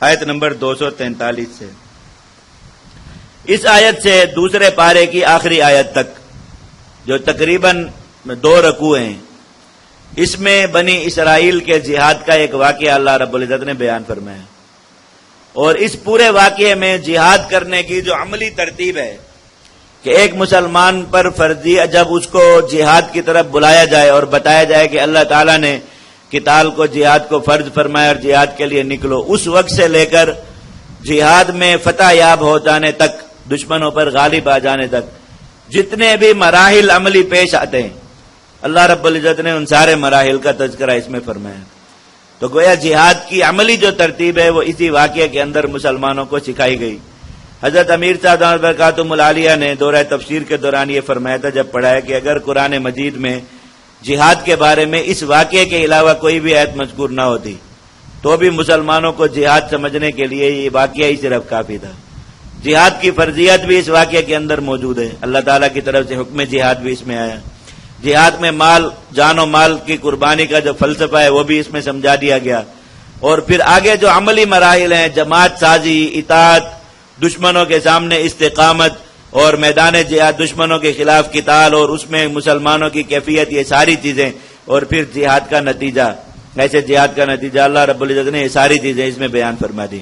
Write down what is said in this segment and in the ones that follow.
آیت نمبر 243 سے۔ اس آیت سے دوسرے پارے کی آخری آیت تک جو تقریباً 2 رکوع ہیں، اس میں بنی اسرائیل کے جہاد کا ایک واقعہ اللہ رب العزت نے بیان فرمایا، اور اس پورے واقعے میں جہاد کرنے کی جو عملی ترتیب ہے کہ ایک مسلمان پر فرضی جب اس کو جہاد کی طرف بلایا جائے اور بتایا جائے کہ اللہ تعالیٰ نے قتال کو، جہاد کو فرض فرمایا اور جہاد کے لیے نکلو، اس وقت سے لے کر جہاد میں فتح یاب ہو جانے تک، دشمنوں پر غالب آ جانے تک جتنے بھی مراحل عملی پیش آتے ہیں، اللہ رب العزت نے ان سارے مراحل کا تذکرہ اس میں فرمایا۔ تو گویا جہاد کی عملی جو ترتیب ہے وہ اسی واقعے کے اندر مسلمانوں کو سکھائی گئی۔ حضرت امیر صاحب دامت برکاتہم العالیہ نے دورہ تفسیر کے دوران یہ فرمایا تھا جب پڑھایا کہ اگر قرآن مجید میں جہاد کے بارے میں اس واقعے کے علاوہ کوئی بھی آیت مذکور نہ ہوتی تو بھی مسلمانوں کو جہاد سمجھنے کے لیے یہ واقعہ ہی صرف کافی تھا۔ جہاد کی فرضیت بھی اس واقعے کے اندر موجود ہے، اللہ تعالیٰ کی طرف سے حکم جہاد بھی اس میں آیا، جہاد میں مال، جان و مال کی قربانی کا جو فلسفہ ہے وہ بھی اس میں سمجھا دیا گیا، اور پھر آگے جو عملی مراحل ہیں، جماعت سازی، اطاعت، دشمنوں کے سامنے استقامت، اور میدان جہاد دشمنوں کے خلاف قتال، اور اس میں مسلمانوں کی کیفیت، یہ ساری چیزیں، اور پھر جہاد کا نتیجہ، ایسے جہاد کا نتیجہ اللہ رب العزت نے یہ ساری چیزیں اس میں بیان فرما دی۔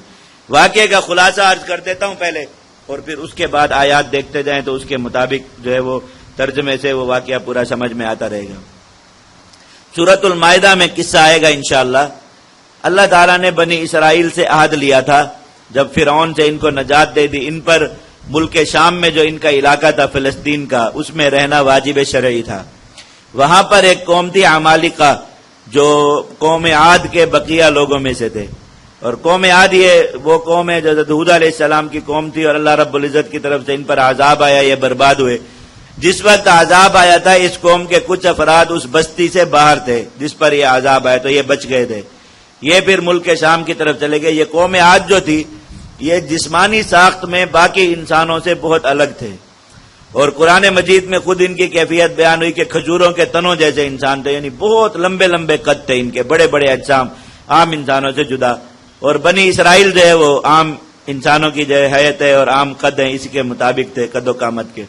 واقعے کا خلاصہ عرض کر دیتا ہوں پہلے، اور پھر اس کے بعد آیات دیکھتے جائیں تو اس کے مطابق جو ہے وہ ترجمے سے وہ واقعہ پورا سمجھ میں آتا رہے گا۔ سورۃ المائدہ میں قصہ آئے گا انشاءاللہ۔ اللہ تعالیٰ نے بنی اسرائیل سے عہد لیا تھا جب فرعون سے ان کو نجات دے دی، ان پر ملک شام میں جو ان کا علاقہ تھا فلسطین کا، اس میں رہنا واجب شرعی تھا۔ وہاں پر ایک قوم تھی عمالقہ، جو قوم عاد کے بقیہ لوگوں میں سے تھے، اور قوم عاد یہ وہ قوم ہے جو حضرت ہود علیہ السلام کی قوم تھی، اور اللہ رب العزت کی طرف سے ان پر عذاب آیا، یہ برباد ہوئے۔ جس وقت عذاب آیا تھا اس قوم کے کچھ افراد اس بستی سے باہر تھے جس پر یہ عذاب آیا، تو یہ بچ گئے تھے، یہ پھر ملک شام کی طرف چلے گئے۔ یہ قوم عاد جو تھی یہ جسمانی ساخت میں باقی انسانوں سے بہت الگ تھے، اور قرآن مجید میں خود ان کی کیفیت بیان ہوئی کہ کھجوروں کے تنوں جیسے انسان تھے، یعنی بہت لمبے لمبے قد تھے ان کے، بڑے بڑے اجسام، عام انسانوں سے جدا۔ اور بنی اسرائیل جو ہے وہ عام انسانوں کی جو حیت ہے اور عام قد ہیں، اسی کے مطابق تھے قد و قامت کے۔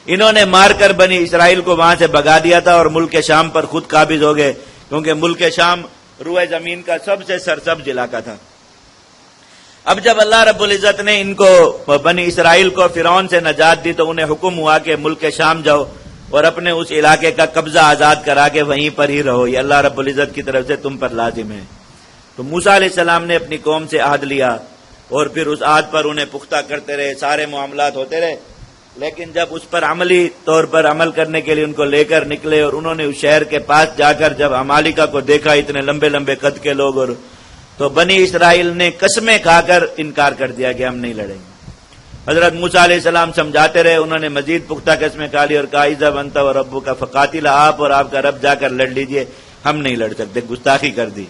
انہوں نے مار کر بنی اسرائیل کو وہاں سے بھگا دیا تھا اور ملک شام پر خود قابض ہو گئے، کیونکہ ملک شام روئے زمین کا سب سے سرسبز علاقہ تھا۔ اب جب اللہ رب العزت نے ان کو، بنی اسرائیل کو فرعون سے نجات دی، تو انہیں حکم ہوا کہ ملک شام جاؤ اور اپنے اس علاقے کا قبضہ آزاد کرا کے وہیں پر ہی رہو، یہ اللہ رب العزت کی طرف سے تم پر لازم ہے۔ تو موسیٰ علیہ السلام نے اپنی قوم سے عہد لیا، اور پھر اس عہد پر انہیں پختہ کرتے رہے، سارے معاملات ہوتے رہے، لیکن جب اس پر عملی طور پر عمل کرنے کے لیے ان کو لے کر نکلے، اور انہوں نے اس شہر کے پاس جا کر جب عمالقہ کو دیکھا، اتنے لمبے لمبے قد کے لوگ، اور تو بنی اسرائیل نے قسمیں کھا کر انکار کر دیا کہ ہم نہیں لڑیں گے۔ حضرت موسیٰ علیہ السلام سمجھاتے رہے، انہوں نے مزید پختہ قسمیں کھا لی اور کہا اذهب انت وربک فقاتلا، آپ اور آپ کا رب جا کر لڑ لیجئے، ہم نہیں لڑ سکتے، گستاخی کر دی۔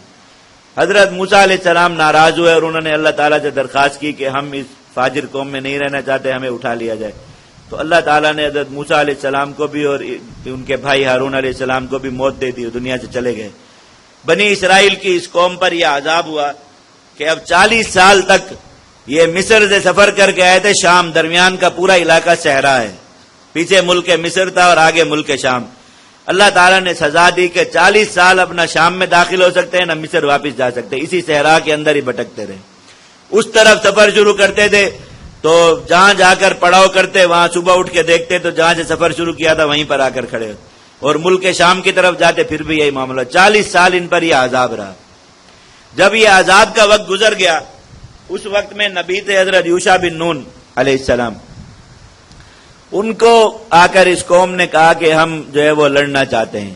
حضرت موسیٰ علیہ السلام ناراض ہوئے اور انہوں نے اللہ تعالیٰ سے درخواست کی کہ ہم اس فاجر قوم میں نہیں رہنا چاہتے، ہمیں اٹھا لیا جائے۔ تو اللہ تعالیٰ نے حضرت موسیٰ علیہ السلام کو بھی اور ان کے بھائی ہارون علیہ السلام کو بھی موت دے دی، دنیا سے چلے گئے۔ بنی اسرائیل کی اس قوم پر یہ عذاب ہوا کہ اب 40 سال تک یہ مصر سے سفر کر کے آئے تھے شام، درمیان کا پورا علاقہ صحرا ہے، پیچھے ملک مصر تھا اور آگے ملک شام۔ اللہ تعالیٰ نے سزا دی کہ 40 سال اپنا شام میں داخل ہو سکتے ہیں، نہ مصر واپس جا سکتے، اسی صحرا کے اندر ہی بھٹکتے رہے۔ اس طرف سفر شروع کرتے تھے تو جہاں جا کر پڑاؤ کرتے، وہاں صبح اٹھ کے دیکھتے تو جہاں سے سفر شروع کیا تھا وہیں پر آ کر کھڑے، اور ملک شام کی طرف جاتے پھر بھی یہی معاملہ۔ 40 سال ان پر یہ عذاب رہا۔ جب یہ عذاب کا وقت گزر گیا، اس وقت میں نبی تھے حضرت یوشع بن نون علیہ السلام، ان کو آ کر اس قوم نے کہا کہ ہم جو ہے وہ لڑنا چاہتے ہیں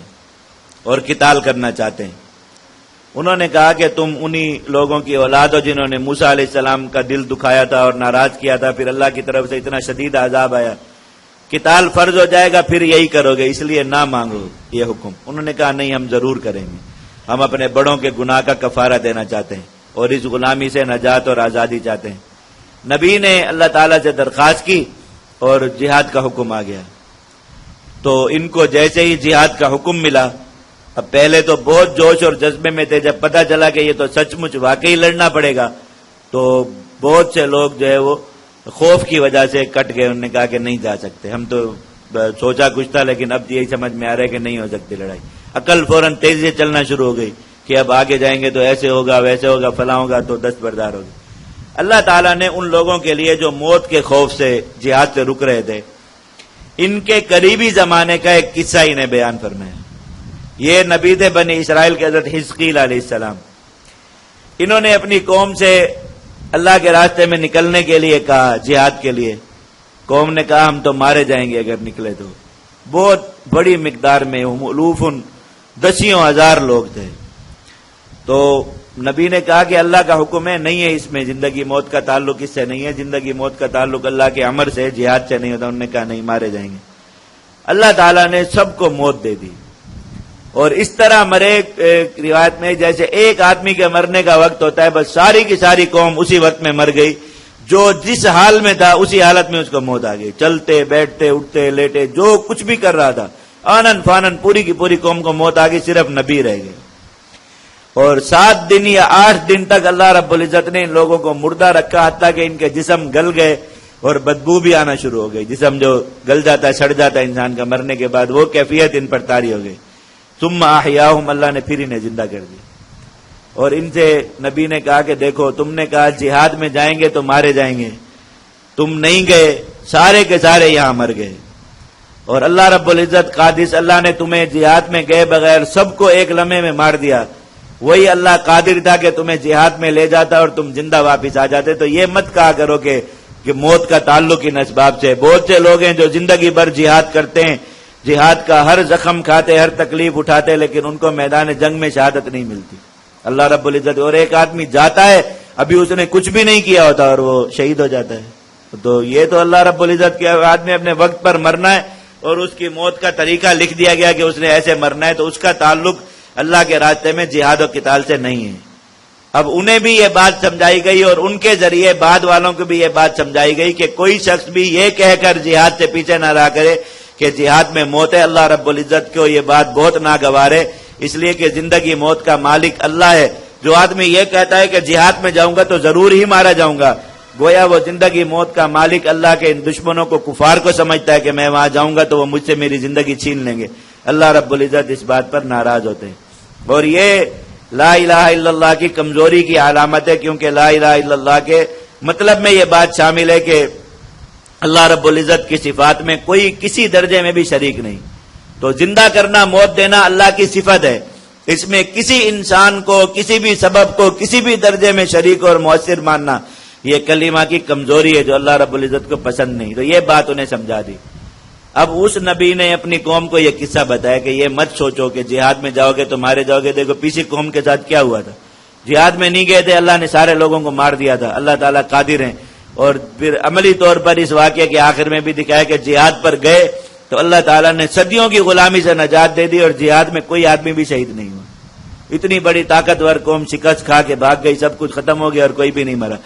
اور قتال کرنا چاہتے ہیں۔ انہوں نے کہا کہ تم انہی لوگوں کی اولاد ہو جنہوں نے موسیٰ علیہ السلام کا دل دکھایا تھا اور ناراض کیا تھا، پھر اللہ کی طرف سے اتنا شدید عذاب آیا، قتال فرض ہو جائے گا پھر یہی کرو گے، اس لیے نہ مانگو یہ حکم۔ انہوں نے کہا نہیں، ہم ضرور کریں گے، ہم اپنے بڑوں کے گناہ کا کفارہ دینا چاہتے ہیں اور اس غلامی سے نجات اور آزادی چاہتے ہیں۔ نبی نے اللہ تعالیٰ سے درخواست کی اور جہاد کا حکم آ گیا۔ تو ان کو جیسے ہی جہاد کا حکم ملا، اب پہلے تو بہت جوش اور جذبے میں تھے، جب پتہ چلا کہ یہ تو سچ مچ واقعی لڑنا پڑے گا تو بہت سے لوگ جو ہے وہ خوف کی وجہ سے کٹ گئے. انہوں نے کہا کہ نہیں جا سکتے. ہم تو سوچا کچھ تھا لیکن اب یہی سمجھ میں آ رہا ہے کہ نہیں ہو سکتی لڑائی. عقل فوراً تیزی سے چلنا شروع ہو گئی کہ اب آگے جائیں گے تو ایسے ہوگا ویسے ہوگا فلاں ہوگا, تو دستبردار ہوگی. اللہ تعالیٰ نے ان لوگوں کے لیے جو موت کے خوف سے جہاد سے رک رہے تھے, ان کے قریبی زمانے کا ایک قصہ انہیں بیان فرمایا. یہ نبی تھے بنی اسرائیل کے حضرت حزقیل علیہ السلام. انہوں نے اپنی قوم سے اللہ کے راستے میں نکلنے کے لیے کہا, جہاد کے لیے. قوم نے کہا ہم تو مارے جائیں گے اگر نکلے تو. بہت بڑی مقدار میں الوف دسیوں ہزار لوگ تھے. تو نبی نے کہا کہ اللہ کا حکم ہے, نہیں ہے اس میں زندگی موت کا تعلق, اس سے نہیں ہے. زندگی موت کا تعلق اللہ کے امر سے, جہاد سے نہیں ہوتا. انہوں نے کہا نہیں, مارے جائیں گے. اللہ تعالیٰ نے سب کو موت دے دی. اور اس طرح مرے, روایت میں جیسے ایک آدمی کے مرنے کا وقت ہوتا ہے, بس ساری کی ساری قوم اسی وقت میں مر گئی. جو جس حال میں تھا اسی حالت میں اس کو موت آ گئی. چلتے بیٹھتے اٹھتے لیٹے جو کچھ بھی کر رہا تھا, آنن فانن پوری کی پوری قوم کو موت آ گئی. صرف نبی رہ گئے. اور 7 دن یا 8 دن تک اللہ رب العزت نے ان لوگوں کو مردہ رکھا, حتیٰ کہ ان کے جسم گل گئے اور بدبو بھی آنا شروع ہو گئی. جسم جو گل جاتا ہے, سڑ جاتا ہے انسان کا مرنے کے بعد, وہ کیفیت ان پر طاری ہو گئی. ثم احیاہم, اللہ نے پھر انہیں زندہ کر دیا. اور ان سے نبی نے کہا کہ دیکھو تم نے کہا جہاد میں جائیں گے تو مارے جائیں گے, تم نہیں گئے, سارے کے سارے یہاں مر گئے. اور اللہ رب العزت قادر, اللہ نے تمہیں جہاد میں گئے بغیر سب کو ایک لمحے میں مار دیا. وہی اللہ قادر تھا کہ تمہیں جہاد میں لے جاتا اور تم زندہ واپس آ جاتے. تو یہ مت کہا کرو کہ موت کا تعلق ان اسباب سے. بہت سے لوگ ہیں جو زندگی بھر جہاد کرتے ہیں, جہاد کا ہر زخم کھاتے, ہر تکلیف اٹھاتے, لیکن ان کو میدان جنگ میں شہادت نہیں ملتی. اللہ رب العزت, اور ایک آدمی جاتا ہے ابھی اس نے کچھ بھی نہیں کیا ہوتا اور وہ شہید ہو جاتا ہے. تو یہ تو اللہ رب العزت کے آدمی اپنے وقت پر مرنا ہے اور اس کی موت کا طریقہ لکھ دیا گیا کہ اس نے ایسے مرنا ہے, تو اس کا تعلق اللہ کے راستے میں جہاد و قتال سے نہیں ہے. اب انہیں بھی یہ بات سمجھائی گئی اور ان کے ذریعے بعد والوں کو بھی یہ بات سمجھائی گئی کہ کوئی شخص بھی یہ کہہ کر جہاد سے پیچھے نہ رہا کرے کہ جہاد میں موت ہے. اللہ رب العزت کو یہ بات بہت ناگوار ہے, اس لیے کہ زندگی موت کا مالک اللہ ہے. جو آدمی یہ کہتا ہے کہ جہاد میں جاؤں گا تو ضرور ہی مارا جاؤں گا, گویا وہ زندگی موت کا مالک اللہ کے ان دشمنوں کو, کفار کو سمجھتا ہے کہ میں وہاں جاؤں گا تو وہ مجھ سے میری زندگی چھین لیں گے. اللہ رب العزت اس بات پر ناراض ہوتے ہیں. اور یہ لا الہ الا اللہ کی کمزوری کی علامت ہے, کیونکہ لا الہ الا اللہ کے مطلب میں یہ بات شامل ہے کہ اللہ رب العزت کی صفات میں کوئی کسی درجے میں بھی شریک نہیں. تو زندہ کرنا, موت دینا اللہ کی صفت ہے. اس میں کسی انسان کو, کسی بھی سبب کو کسی بھی درجے میں شریک اور مؤثر ماننا یہ کلمہ کی کمزوری ہے جو اللہ رب العزت کو پسند نہیں. تو یہ بات انہیں سمجھا دی. اب اس نبی نے اپنی قوم کو یہ قصہ بتایا کہ یہ مت سوچو کہ جہاد میں جاؤ گے تو مارے جاؤ گے. دیکھو پیچھے قوم کے ساتھ کیا ہوا تھا, جہاد میں نہیں گئے تھے, اللہ نے سارے لوگوں کو مار دیا تھا. اللہ تعالیٰ قادر ہیں. اور پھر عملی طور پر اس واقعے کے آخر میں بھی دکھایا کہ جہاد پر گئے تو اللہ تعالیٰ نے صدیوں کی غلامی سے نجات دے دی اور جہاد میں کوئی آدمی بھی شہید نہیں ہوا. اتنی بڑی طاقتور قوم شکست کھا کے بھاگ گئی, سب کچھ ختم ہو گیا اور کوئی بھی نہیں مرا.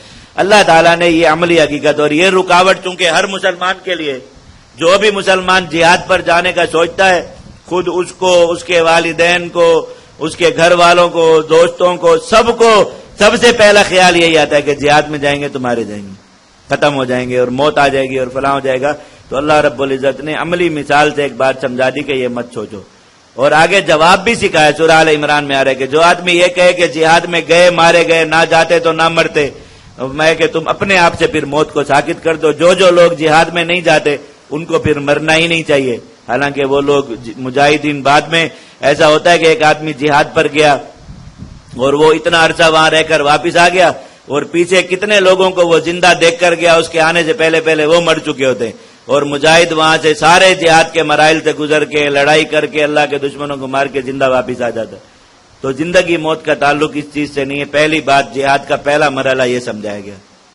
اللہ تعالیٰ نے یہ عملی حقیقت اور یہ رکاوٹ, چونکہ ہر مسلمان کے لیے, جو بھی مسلمان جہاد پر جانے کا سوچتا ہے, خود اس کو, اس کے والدین کو, اس کے گھر والوں کو, دوستوں کو, سب کو سب سے پہلا خیال یہی آتا ہے کہ جہاد میں جائیں گے تو مارے جائیں گے, ختم ہو جائیں گے اور موت آ جائے گی اور فلاں ہو جائے گا. تو اللہ رب العزت نے عملی مثال سے ایک بات سمجھا دی کہ یہ مت سوچو. اور آگے جواب بھی سکھایا. سورہ آل عمران میں آ رہا ہے کہ جو آدمی یہ کہے کہ جہاد میں گئے مارے گئے, نہ جاتے تو نہ مرتے, میں کہ تم اپنے آپ سے پھر موت کو ساکت کر دو. جو لوگ جہاد میں نہیں جاتے ان کو پھر مرنا ہی نہیں چاہیے. حالانکہ وہ لوگ مجاہدین, بعد میں ایسا ہوتا ہے کہ ایک آدمی جہاد پر گیا اور وہ اتنا عرصہ وہاں رہ کر واپس آ گیا اور پیچھے کتنے لوگوں کو وہ زندہ دیکھ کر گیا, اس کے آنے سے پہلے پہلے وہ مر چکے ہوتے ہیں. اور مجاہد وہاں سے سارے جہاد کے مراحل سے گزر کے, لڑائی کر کے, اللہ کے دشمنوں کو مار کے زندہ واپس آ جاتا. تو زندگی موت کا تعلق اس چیز سے نہیں ہے. پہلی بات, جہاد کا پہلا مرحلہ یہ سمجھایا گیا.